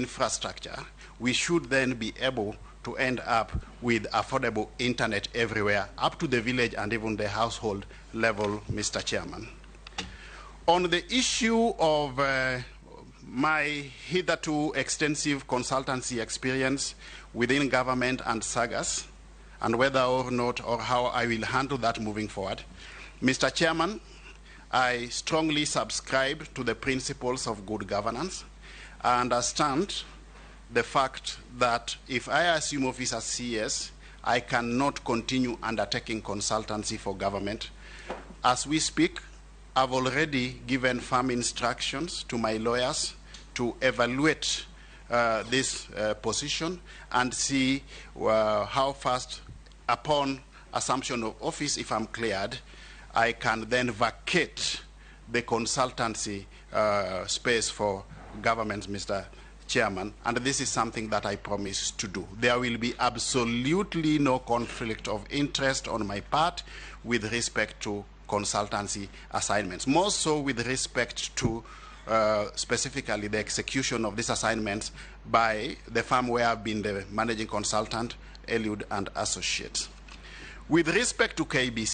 infrastructure, we should then be able to end up with affordable internet everywhere, up to the village and even the household level, Mr. Chairman. On the issue of my hitherto extensive consultancy experience within government and sagas, and whether or not or how I will handle that moving forward, Mr. Chairman, I strongly subscribe to the principles of good governance. I understand the fact that if I assume office as CS, I cannot continue undertaking consultancy for government. As we speak, I've already given firm instructions to my lawyers to evaluate this position and see how fast, upon assumption of office, if I'm cleared, I can then vacate the consultancy space for government, Mr. Chairman, and this is something that I promise to do. There will be absolutely no conflict of interest on my part with respect to consultancy assignments, more so with respect to specifically the execution of these assignments by the firm where I've been the managing consultant, Eliud and Associates. With respect to KBC,